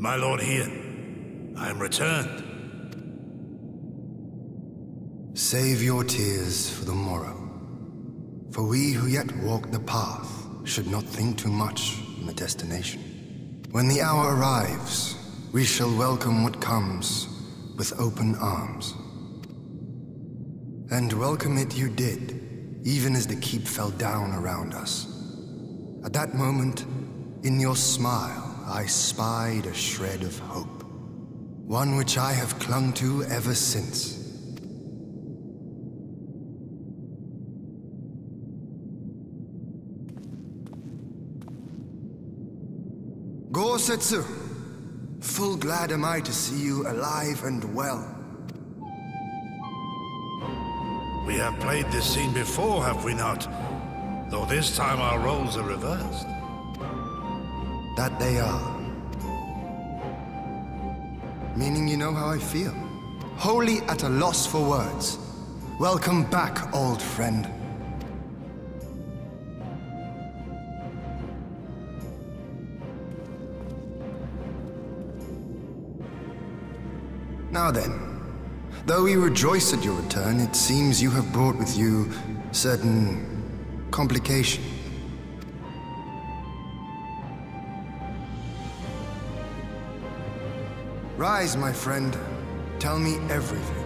My lord Ian, I am returned. Save your tears for the morrow. For we who yet walk the path should not think too much on the destination. When the hour arrives, we shall welcome what comes with open arms. And welcome it you did, even as the keep fell down around us. At that moment, in your smile, I spied a shred of hope. One which I have clung to ever since. Gosetsu, full glad am I to see you alive and well. We have played this scene before, have we not? Though this time our roles are reversed. That they are. Meaning you know how I feel. Wholly at a loss for words. Welcome back, old friend. Now then, though we rejoice at your return, it seems you have brought with you certain complications. Rise, my friend. Tell me everything.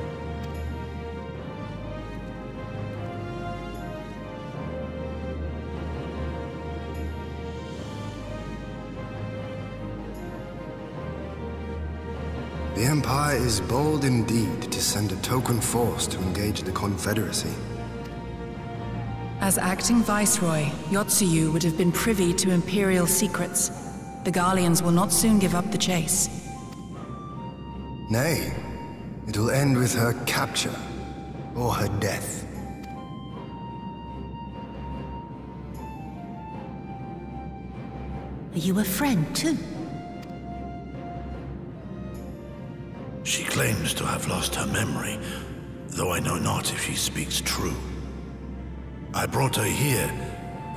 The Empire is bold indeed to send a token force to engage the Confederacy. As acting Viceroy, Yotsuyu would have been privy to Imperial secrets. The Garleans will not soon give up the chase. Nay, it will end with her capture, or her death. Are you a friend, too? She claims to have lost her memory, though I know not if she speaks true. I brought her here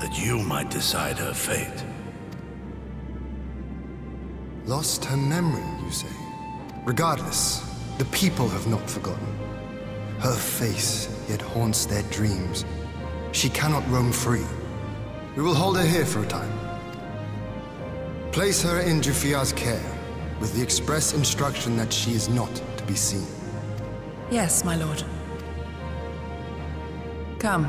that you might decide her fate. Lost her memory, you say? Regardless, the people have not forgotten. Her face yet haunts their dreams. She cannot roam free. We will hold her here for a time. Place her in Jufia's care, with the express instruction that she is not to be seen. Yes, my lord. Come.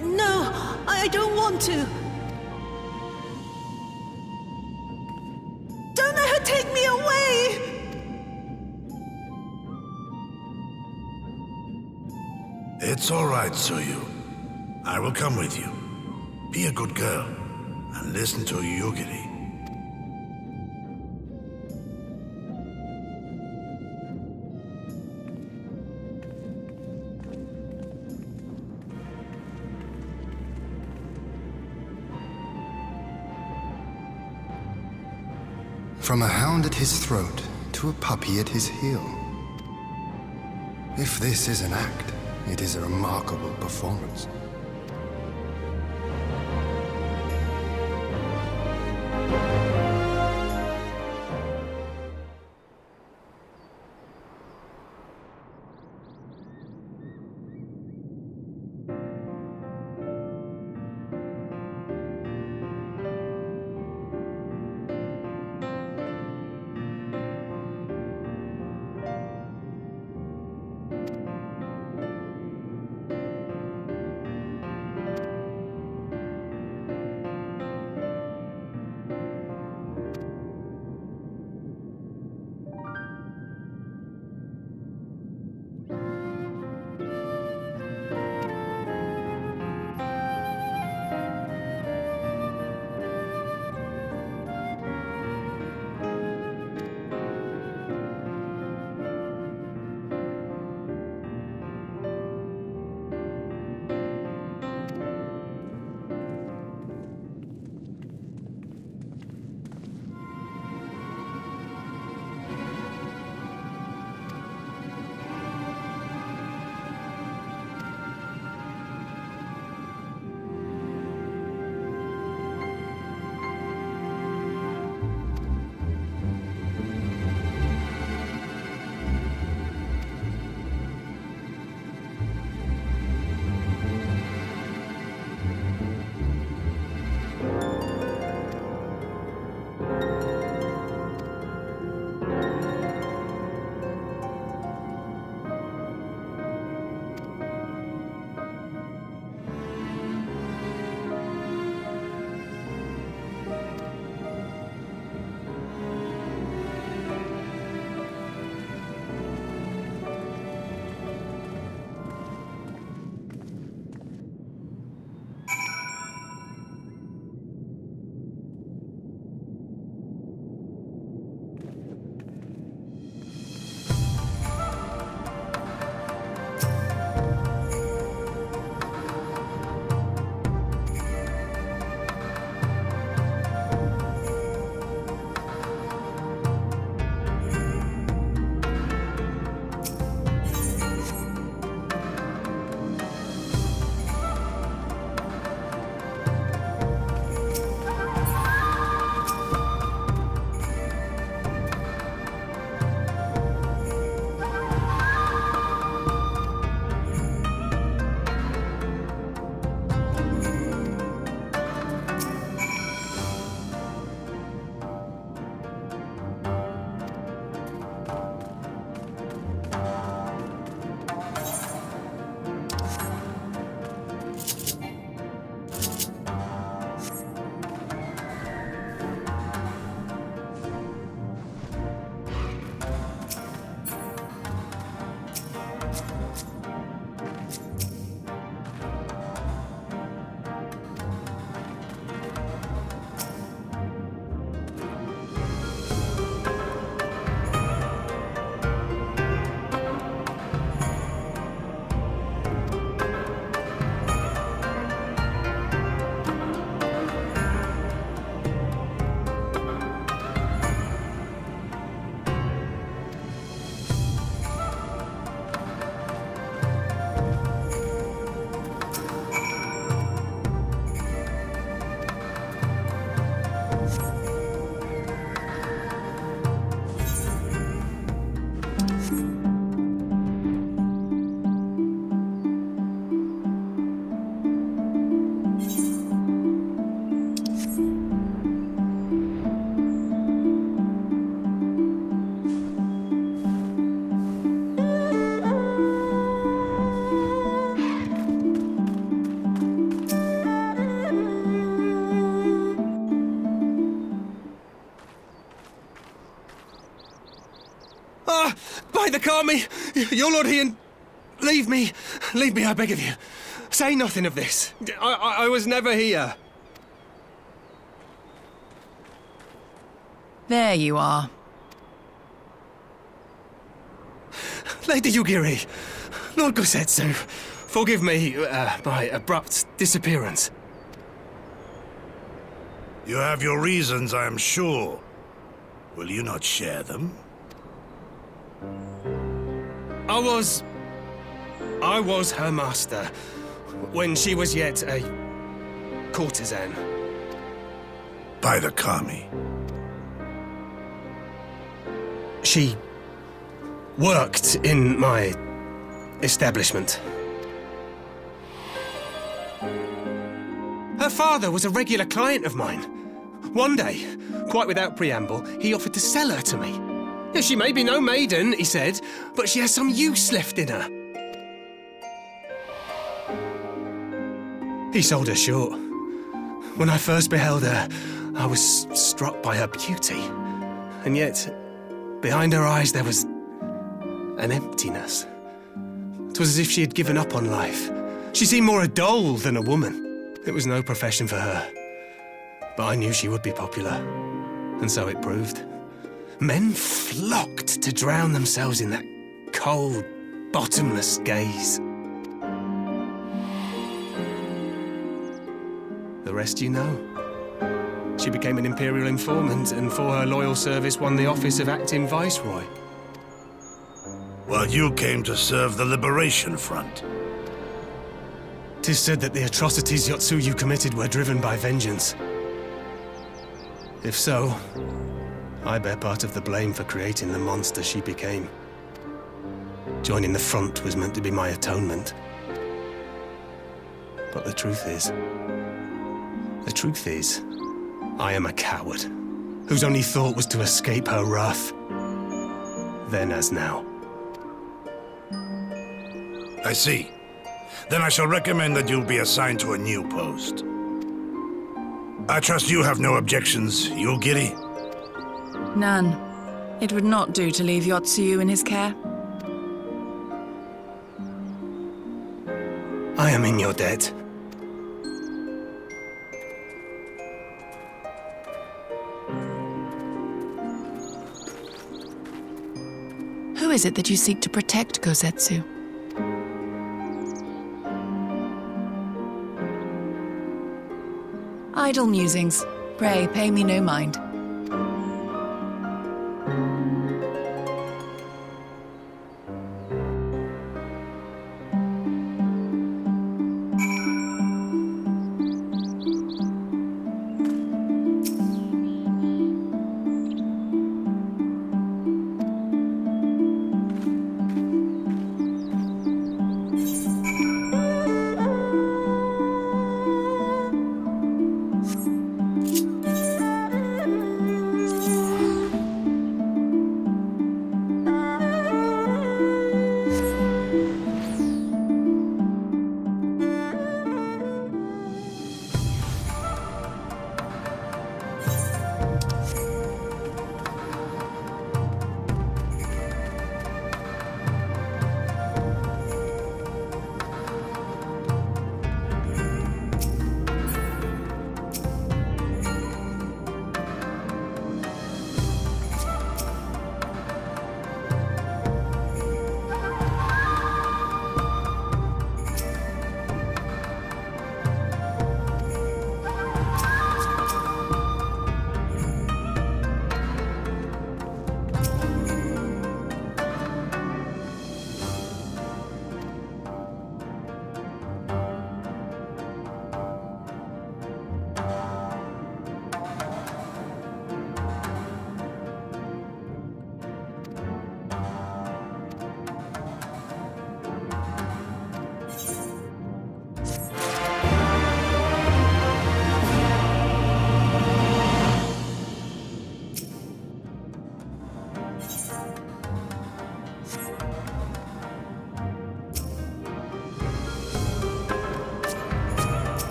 No, I don't want to. Don't let her take me away! It's all right, Tsuyu. I will come with you. Be a good girl, and listen to Yugiri. From a hound at his throat to a puppy at his heel. If this is an act, it is a remarkable performance. Ah! By the Kami! Your Lord Ian! Leave me, I beg of you. Say nothing of this. I was never here. There you are. Lady Yugiri, Lord Gosetsu, forgive me my abrupt disappearance. You have your reasons, I am sure. Will you not share them? I was her master when she was yet a courtesan. By the Kami. She worked in my establishment. Her father was a regular client of mine. One day, quite without preamble, he offered to sell her to me. She may be no maiden, he said, but she has some use left in her. He sold her short. When I first beheld her, I was struck by her beauty. And yet, behind her eyes there was an emptiness. It was as if she had given up on life. She seemed more a doll than a woman. It was no profession for her. But I knew she would be popular. And so it proved. Men flocked to drown themselves in that cold, bottomless gaze. The rest you know. She became an imperial informant and for her loyal service won the office of acting viceroy. While you came to serve the Liberation Front. 'Tis said that the atrocities Yotsuyu committed were driven by vengeance. If so, I bear part of the blame for creating the monster she became. Joining the front was meant to be my atonement. But the truth is, I am a coward, whose only thought was to escape her wrath. Then as now. I see. Then I shall recommend that you be assigned to a new post. I trust you have no objections, Yugiri? None. It would not do to leave Yotsuyu in his care. I am in your debt. Who is it that you seek to protect, Gosetsu? Idle musings. Pray, pay me no mind.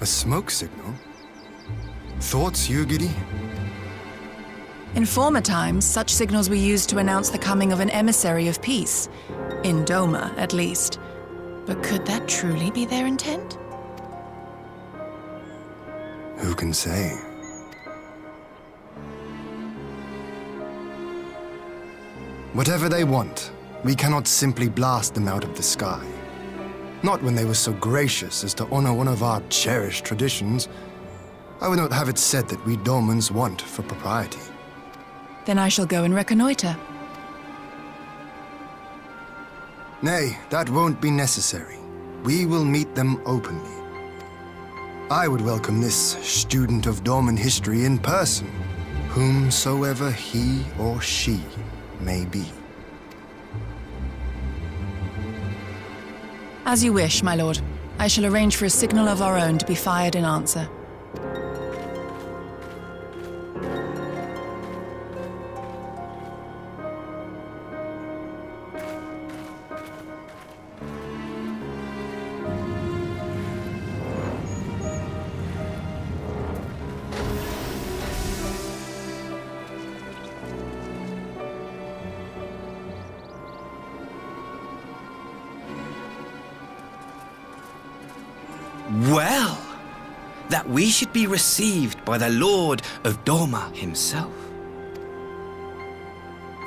A smoke signal? Thoughts, Yugiri? In former times, such signals were used to announce the coming of an emissary of peace. In Doma, at least. But could that truly be their intent? Who can say? Whatever they want, we cannot simply blast them out of the sky. Not when they were so gracious as to honor one of our cherished traditions. I would not have it said that we Domans want for propriety. Then I shall go and reconnoiter. Nay, that won't be necessary. We will meet them openly. I would welcome this student of Dorman history in person, whomsoever he or she may be. As you wish, my lord. I shall arrange for a signal of our own to be fired in answer. Well, that we should be received by the Lord of Doma himself.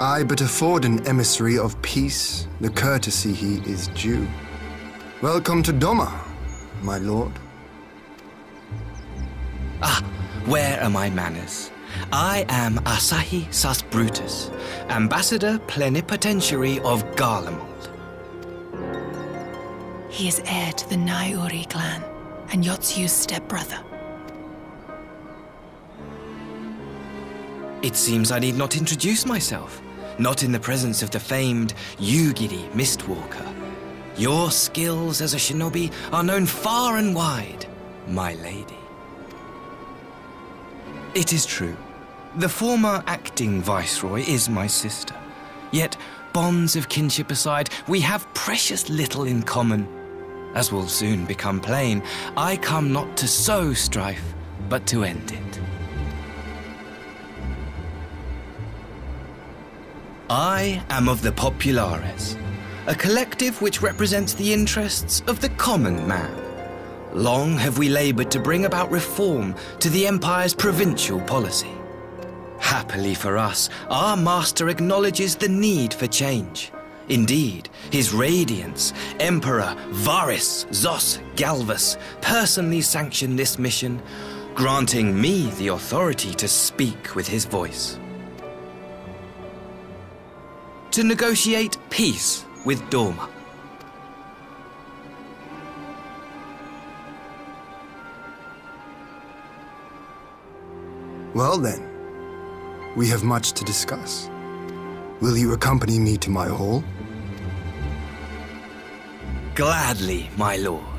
I but afford an emissary of peace the courtesy he is due. Welcome to Doma, my lord. Ah, where are my manners? I am Asahi Sus Brutus, ambassador plenipotentiary of Garlemald. He is heir to the Naiuri clan, and Yotsu's stepbrother. It seems I need not introduce myself, not in the presence of the famed Yugiri Mistwalker. Your skills as a shinobi are known far and wide, my lady. It is true, the former acting viceroy is my sister, yet bonds of kinship aside, we have precious little in common. As will soon become plain, I come not to sow strife, but to end it. I am of the Populares, a collective which represents the interests of the common man. Long have we labored to bring about reform to the Empire's provincial policy. Happily for us, our master acknowledges the need for change. Indeed, His Radiance, Emperor Varys Zos Galvus, personally sanctioned this mission, granting me the authority to speak with his voice. To negotiate peace with Doma. Well then, we have much to discuss. Will you accompany me to my hall? Gladly, my lord.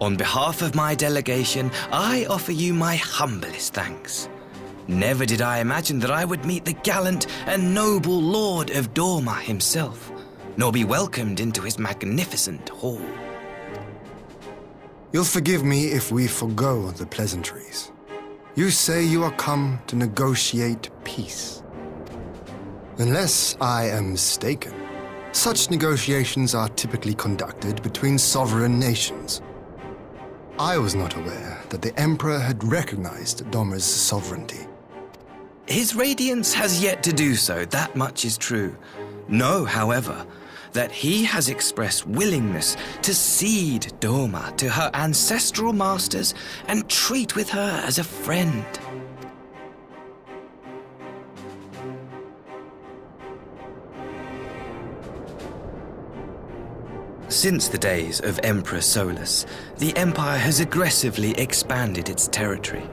On behalf of my delegation, I offer you my humblest thanks. Never did I imagine that I would meet the gallant and noble Lord of Dorma himself, nor be welcomed into his magnificent hall. You'll forgive me if we forgo the pleasantries. You say you are come to negotiate peace. Unless I am mistaken, such negotiations are typically conducted between sovereign nations. I was not aware that the Emperor had recognized Dorma's sovereignty. His Radiance has yet to do so, that much is true. Know, however, that he has expressed willingness to cede Dorma to her ancestral masters and treat with her as a friend. Since the days of Emperor Solus, the Empire has aggressively expanded its territory.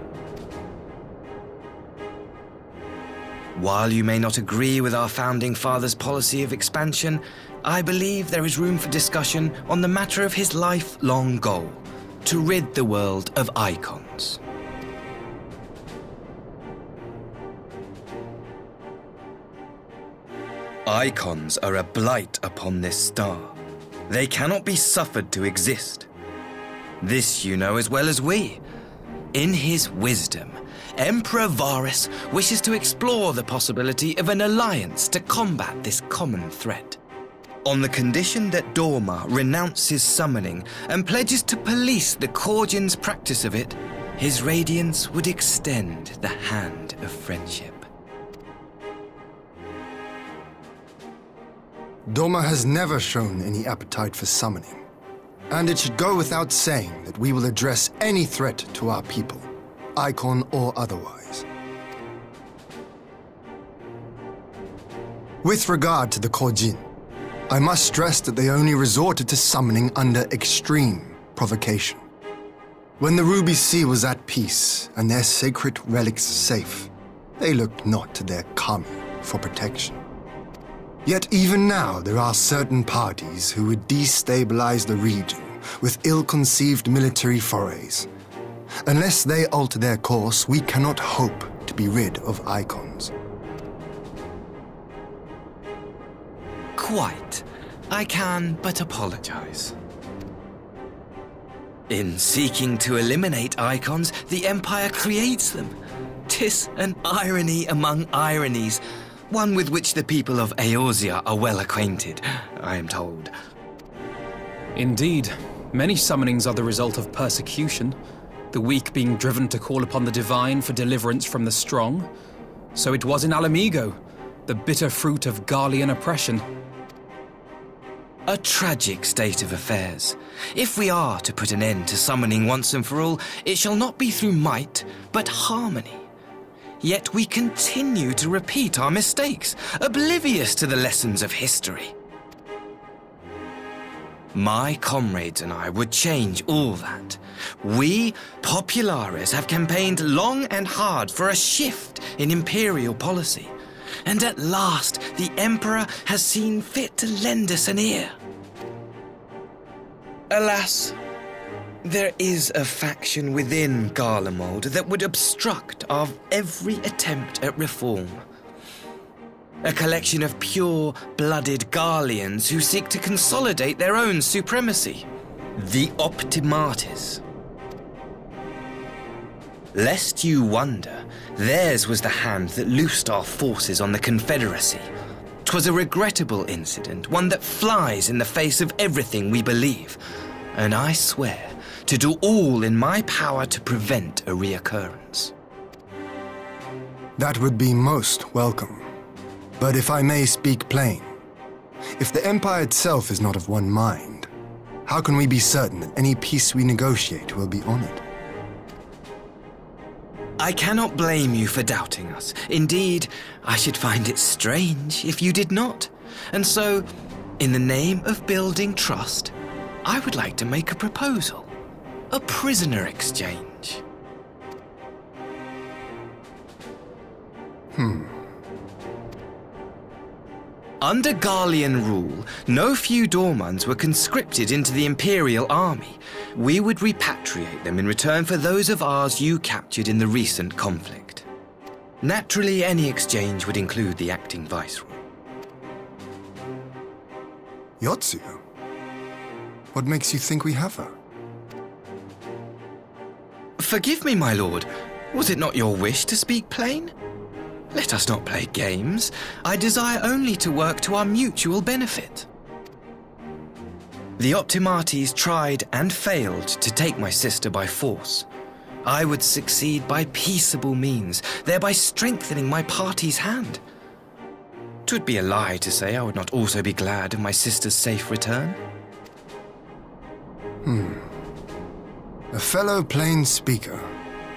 While you may not agree with our founding father's policy of expansion, I believe there is room for discussion on the matter of his lifelong goal, to rid the world of icons. Icons are a blight upon this star. They cannot be suffered to exist. This you know as well as we. In his wisdom, Emperor Varus wishes to explore the possibility of an alliance to combat this common threat. On the condition that Dorma renounces summoning and pledges to police the Korgians' practice of it, his Radiance would extend the hand of friendship. Dorma has never shown any appetite for summoning, and it should go without saying that we will address any threat to our people, icon or otherwise. With regard to the Korjin, I must stress that they only resorted to summoning under extreme provocation. When the Ruby Sea was at peace and their sacred relics safe, they looked not to their kami for protection. Yet even now there are certain parties who would destabilize the region with ill-conceived military forays. Unless they alter their course, we cannot hope to be rid of icons. Quite. I can but apologize. In seeking to eliminate icons, the Empire creates them. 'Tis an irony among ironies, one with which the people of Eorzea are well acquainted, I am told. Indeed, many summonings are the result of persecution, the weak being driven to call upon the divine for deliverance from the strong. So it was in Alamigo, the bitter fruit of Garlean oppression. A tragic state of affairs. If we are to put an end to summoning once and for all, it shall not be through might, but harmony. Yet we continue to repeat our mistakes, oblivious to the lessons of history. My comrades and I would change all that. We, Populares, have campaigned long and hard for a shift in imperial policy. And at last, the Emperor has seen fit to lend us an ear. Alas, there is a faction within Garlemald that would obstruct our every attempt at reform. A collection of pure-blooded Garleans who seek to consolidate their own supremacy. The Optimates. Lest you wonder, theirs was the hand that loosed our forces on the Confederacy. 'Twas a regrettable incident, one that flies in the face of everything we believe, and I swear to do all in my power to prevent a reoccurrence. That would be most welcome. But if I may speak plain, if the Empire itself is not of one mind, how can we be certain that any peace we negotiate will be honored? I cannot blame you for doubting us. Indeed, I should find it strange if you did not. And so, in the name of building trust, I would like to make a proposal. A prisoner exchange. Under Garlean rule, no few Dormans were conscripted into the Imperial army. We would repatriate them in return for those of ours you captured in the recent conflict. Naturally, any exchange would include the acting viceroy. Yotsu? What makes you think we have her? Forgive me, my lord. Was it not your wish to speak plain? Let us not play games. I desire only to work to our mutual benefit. The Optimates tried and failed to take my sister by force. I would succeed by peaceable means, thereby strengthening my party's hand. 'Twould be a lie to say I would not also be glad of my sister's safe return. A fellow plain speaker.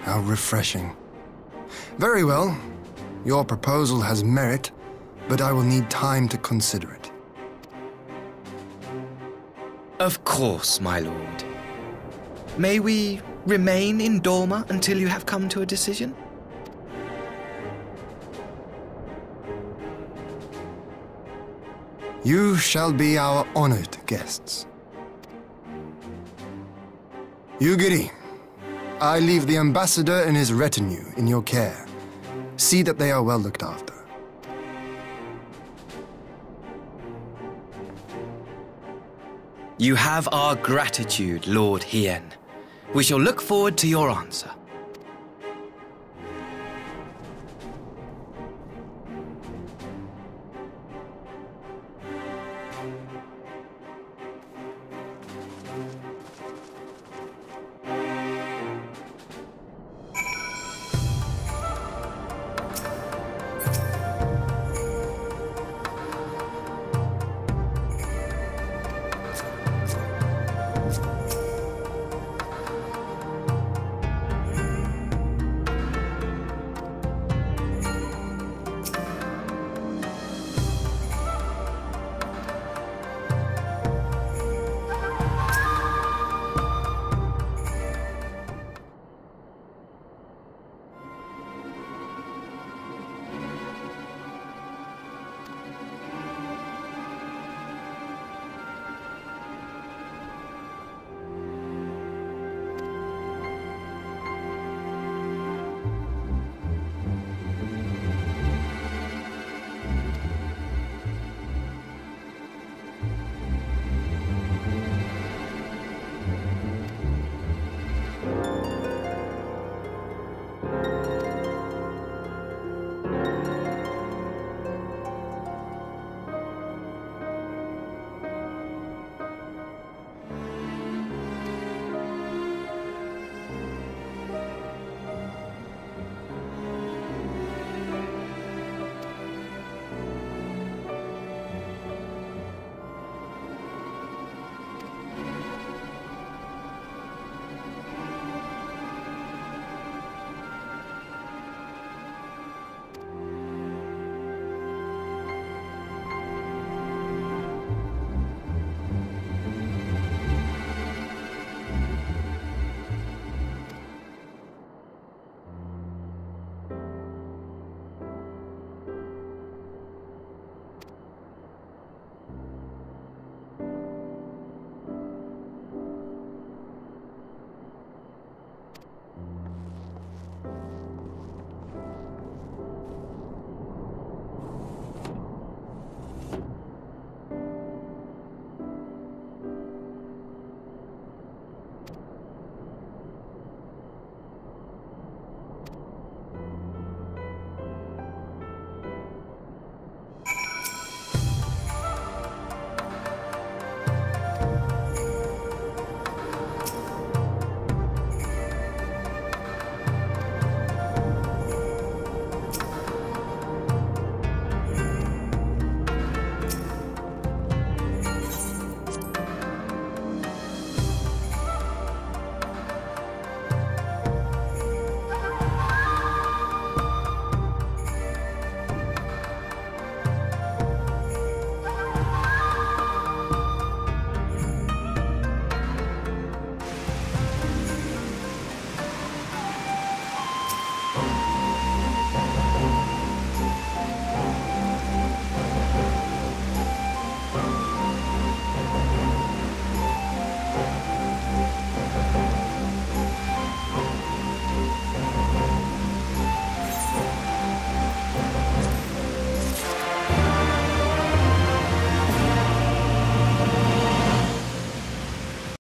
How refreshing. Very well. Your proposal has merit, but I will need time to consider it. Of course, my lord. May we remain in Dorma until you have come to a decision? You shall be our honored guests. Yugiri, I leave the ambassador and his retinue in your care. See that they are well looked after. You have our gratitude, Lord Hien. We shall look forward to your answer.